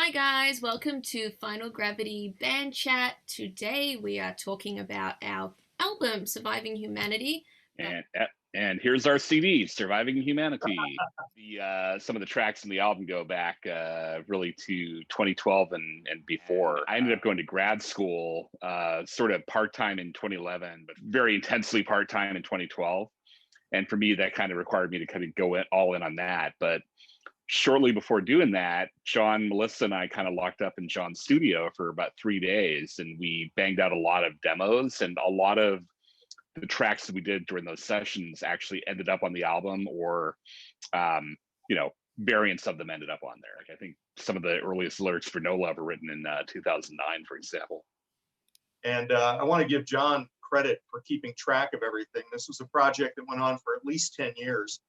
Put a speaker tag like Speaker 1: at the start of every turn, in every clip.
Speaker 1: Hi guys, welcome to Final Gravity Band Chat. Today we are talking about our album, Surviving Humanity.
Speaker 2: And and here's our CD, Surviving Humanity. The some of the tracks in the album go back really to 2012 and before. I ended up going to grad school, sort of part time in 2011, but very intensely part time in 2012. And for me, that kind of required me to kind of go all in on that. But shortly before doing that, John, Melissa, and I kind of locked up in John's studio for about 3 days, and we banged out a lot of demos, and a lot of the tracks that we did during those sessions actually ended up on the album, or you know, variants of them ended up on there. Like I think some of the earliest lyrics for No Love were written in 2009, for example.
Speaker 3: And I want to give John credit for keeping track of everything. This was a project that went on for at least 10 years.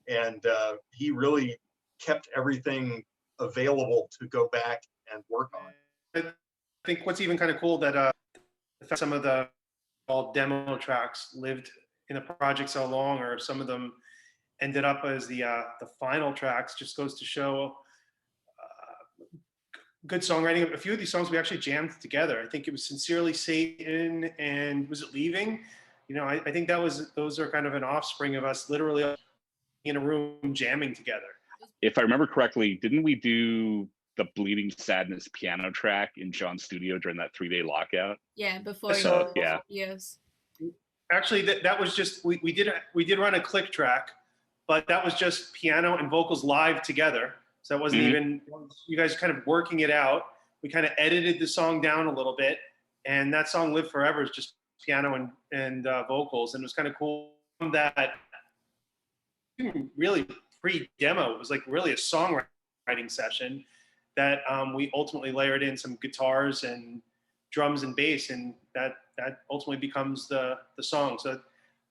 Speaker 3: And he really kept everything available to go back and work on.
Speaker 4: I think what's even kind of cool that some of the all demo tracks lived in the project so long, or some of them ended up as the final tracks, just goes to show good songwriting. A few of these songs we actually jammed together. I think it was Sincerely Satan and Was It Leaving? You know, I think those are kind of an offspring of us literally in a room jamming together.
Speaker 2: If I remember correctly, didn't we do the Bleeding Sadness piano track in John's studio during that 3-day lockout?
Speaker 1: Yeah, before
Speaker 2: So, yeah.
Speaker 1: Yes.
Speaker 4: Actually, that was just we did run a click track, but that was just piano and vocals live together. So that wasn't even you guys kind of working it out. We kind of edited the song down a little bit, and that song lived forever. It's just piano and vocals, and it was kind of cool that really pre-demo. It was like really a songwriting session that we ultimately layered in some guitars and drums and bass, and that ultimately becomes the song. So like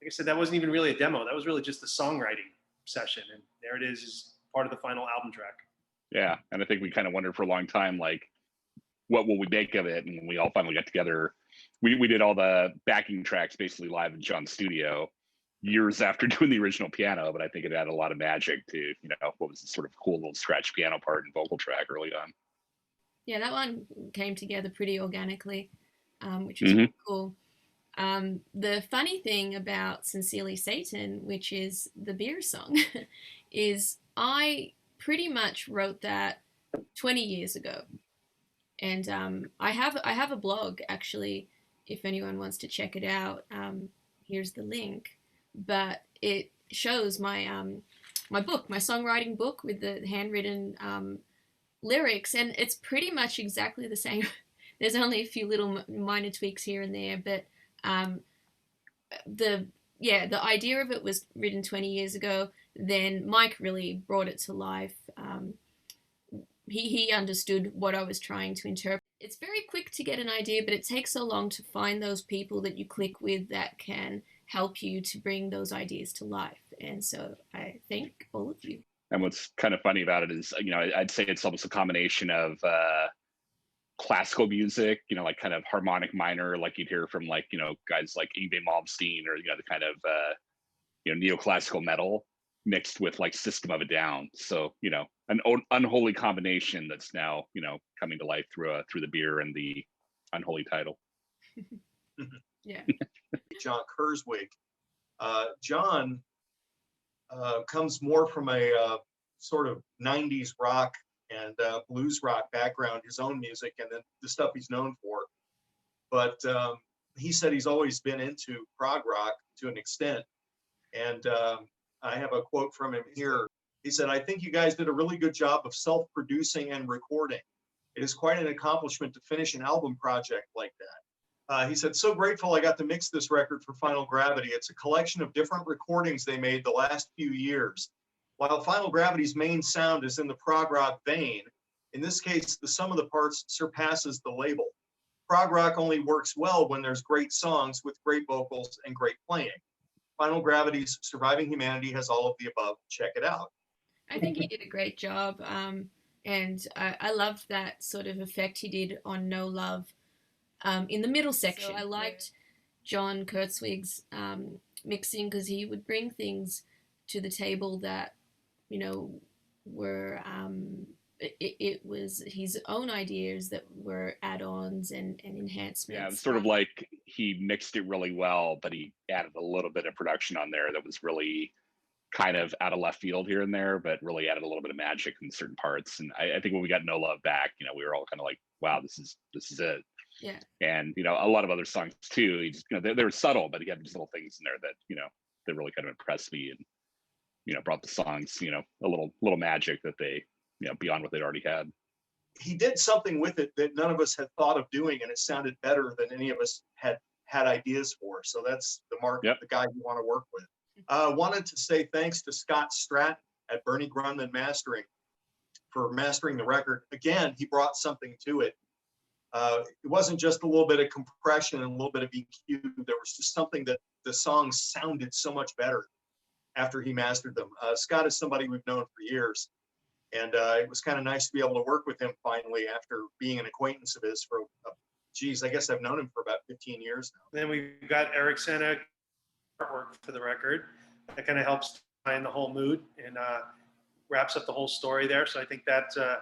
Speaker 4: I said, that wasn't even really a demo. That was really just a songwriting session, and there it is part of the final album track.
Speaker 2: Yeah, and I think we kind of wondered for a long time, like, what will we make of it? And we all finally got together. We did all the backing tracks basically live in John's studio years after doing the original piano, but I think it had a lot of magic to, you know, what was the sort of cool little scratch piano part and vocal track early on.
Speaker 1: Yeah, that one came together pretty organically, which was really cool. The funny thing about Sincerely Satan, which is the beer song, is I pretty much wrote that 20 years ago. And I have a blog, actually, if anyone wants to check it out. Here's the link. But it shows my my book, my songwriting book with the handwritten lyrics, and it's pretty much exactly the same. There's only a few little minor tweaks here and there, but the idea of it was written 20 years ago. Then Mike really brought it to life. He understood what I was trying to interpret. It's very quick to get an idea, but it takes so long to find those people that you click with that can help you to bring those ideas to life. And so I thank all of you.
Speaker 2: And what's kind of funny about it is, you know, I'd say it's almost a combination of classical music, you know, like kind of harmonic minor, like you'd hear from, like, you know, guys like Yngwie Malmsteen, or, you know, the kind of, you know, neoclassical metal mixed with like System of a Down. So, you know, an unholy combination that's now, you know, coming to life through the beer and the unholy title.
Speaker 1: Yeah.
Speaker 3: John Kurzweg. John comes more from a sort of 90s rock and blues rock background, his own music, and then the stuff he's known for. But he said he's always been into prog rock to an extent. And I have a quote from him here. He said, "I think you guys did a really good job of self-producing and recording. It is quite an accomplishment to finish an album project like that." He said, "So grateful I got to mix this record for Final Gravity. It's a collection of different recordings they made the last few years. While Final Gravity's main sound is in the prog rock vein, in this case, the sum of the parts surpasses the label. Prog rock only works well when there's great songs with great vocals and great playing. Final Gravity's Surviving Humanity has all of the above. Check it out."
Speaker 1: I think he did a great job. And I loved that sort of effect he did on No Love in the middle section. So I liked John Kurzweg's mixing, because he would bring things to the table that, you know, were it was his own ideas that were add-ons and
Speaker 2: Yeah, it was
Speaker 1: enhancements.
Speaker 2: sort of like he mixed it really well, but he added a little bit of production on there that was really kind of out of left field here and there, but really added a little bit of magic in certain parts. And I think when we got No Love back, we were all kind of like, wow, this is it.
Speaker 1: Yeah.
Speaker 2: And a lot of other songs too. He just, they were subtle, but he had these little things in there that that really kind of impressed me and brought the songs a little magic that they beyond what they'd already had.
Speaker 3: He did something with it that none of us had thought of doing, and it sounded better than any of us had ideas for. So that's the mark of the guy you want to work with. Wanted to say thanks to Scott Stratton at Bernie Grundman Mastering for mastering the record. Again, he brought something to it. It wasn't just a little bit of compression and a little bit of EQ. There was just something that the songs sounded so much better after he mastered them. Scott is somebody we've known for years. And it was kind of nice to be able to work with him finally after being an acquaintance of his for, I guess I've known him for about 15 years now.
Speaker 4: Then we've got Eric Senna artwork for the record. That kind of helps find the whole mood and wraps up the whole story there. So I think that's a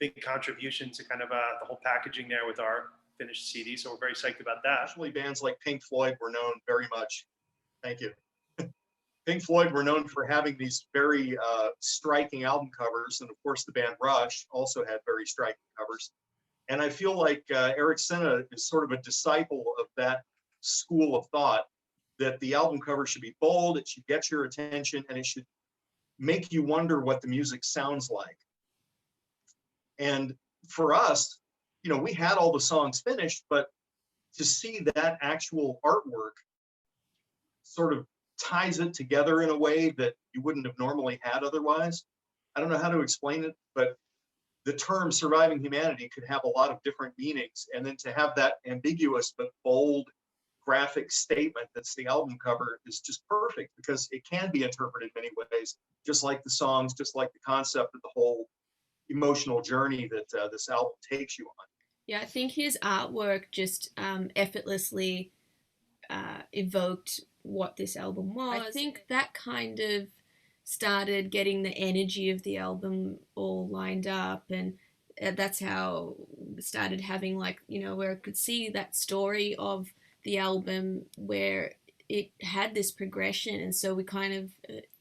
Speaker 4: big contribution to kind of the whole packaging there with our finished CD. So we're very psyched about that.
Speaker 3: Actually, bands like Pink Floyd were known very much. Thank you. Pink Floyd were known for having these very striking album covers. And of course, the band Rush also had very striking covers. And I feel like Eric Senna is sort of a disciple of that school of thought, that the album cover should be bold, it should get your attention, and it should make you wonder what the music sounds like. And for us, we had all the songs finished, but to see that actual artwork sort of ties it together in a way that you wouldn't have normally had otherwise. I don't know how to explain it, but the term surviving humanity could have a lot of different meanings. And then to have that ambiguous but bold graphic statement that's the album cover is just perfect, because it can be interpreted many ways, just like the songs, just like the concept of the whole emotional journey that this album takes you on.
Speaker 1: Yeah, I think his artwork just effortlessly evoked what this album was. I think that kind of started getting the energy of the album all lined up, and that's how it started having, like, where I could see that story of the album where it had this progression. And so we kind of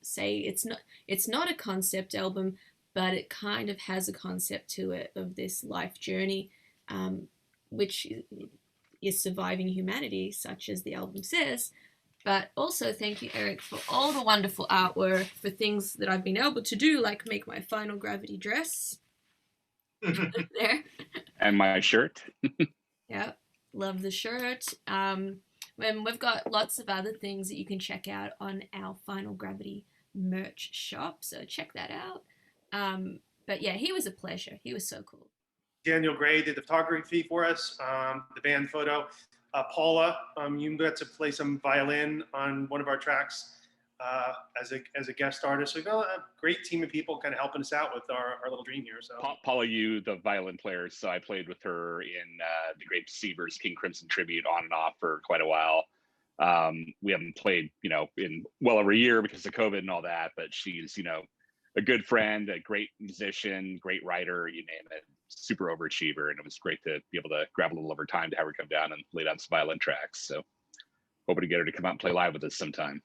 Speaker 1: say it's not a concept album, but it kind of has a concept to it of this life journey, which is surviving humanity, such as the album says. But also thank you, Eric, for all the wonderful artwork, for things that I've been able to do, like make my Final Gravity dress. There.
Speaker 2: And my shirt.
Speaker 1: Yeah, love the shirt. And we've got lots of other things that you can check out on our Final Gravity merch shop, so check that out. But yeah, he was a pleasure. He was so cool.
Speaker 4: Daniel Gray did the photography for us, the band photo. Paula, you got to play some violin on one of our tracks as a guest artist. So we've got a great team of people kind of helping us out with our little dream here. So
Speaker 2: Paula Yu, the violin player, so I played with her in the Great Deceivers King Crimson tribute on and off for quite a while. We haven't played, in well over a year because of COVID and all that, but she's, a good friend, a great musician, great writer, you name it, super overachiever. And it was great to be able to grab a little of her time to have her come down and lay down some violin tracks. So hoping to get her to come out and play live with us sometime.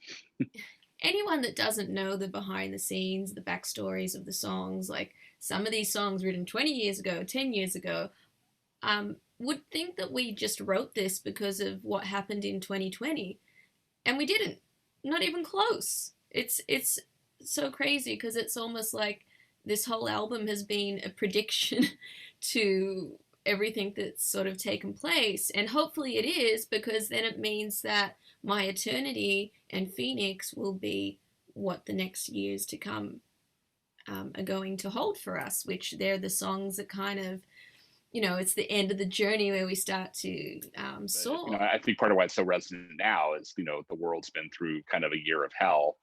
Speaker 1: Anyone that doesn't know the behind the scenes, the backstories of the songs, like some of these songs written 20 years ago, 10 years ago, would think that we just wrote this because of what happened in 2020. And we didn't. Not even close. It's so crazy, because it's almost like this whole album has been a prediction to everything that's sort of taken place. And hopefully it is, because then it means that My Eternity and Phoenix will be what the next years to come are going to hold for us, which they're the songs that kind of, it's the end of the journey where we start to soar.
Speaker 2: I think part of why it's so resonant now is, the world's been through kind of a year of hell.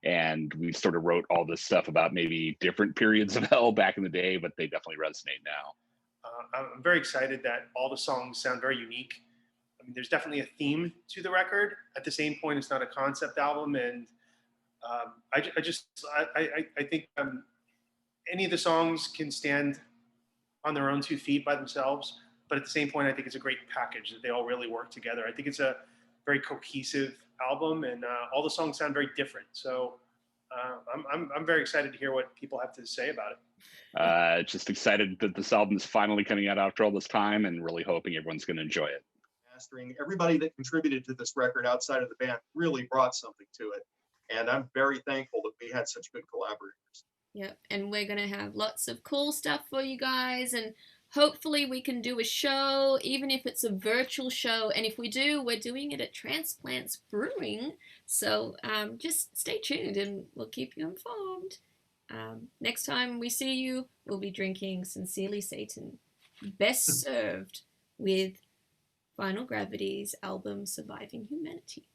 Speaker 2: And we sort of wrote all this stuff about maybe different periods of hell back in the day, but they definitely resonate now.
Speaker 4: I'm very excited that all the songs sound very unique. I mean, there's definitely a theme to the record. At the same point, it's not a concept album. And I think any of the songs can stand on their own 2 feet by themselves, but at the same point, I think it's a great package that they all really work together. I think it's a very cohesive album, and all the songs sound very different. So I'm very excited to hear what people have to say about it.
Speaker 2: Just excited that this album is finally coming out after all this time, and really hoping everyone's going to enjoy it.
Speaker 3: Mastering, everybody that contributed to this record outside of the band really brought something to it, and I'm very thankful that we had such good collaborators.
Speaker 1: Yep, and we're gonna have lots of cool stuff for you guys, and hopefully we can do a show, even if it's a virtual show. And if we do, we're doing it at Transplants Brewing. So just stay tuned, and we'll keep you informed. Next time we see you, we'll be drinking Sincerely Satan, best served with Final Gravity's album Surviving Humanity.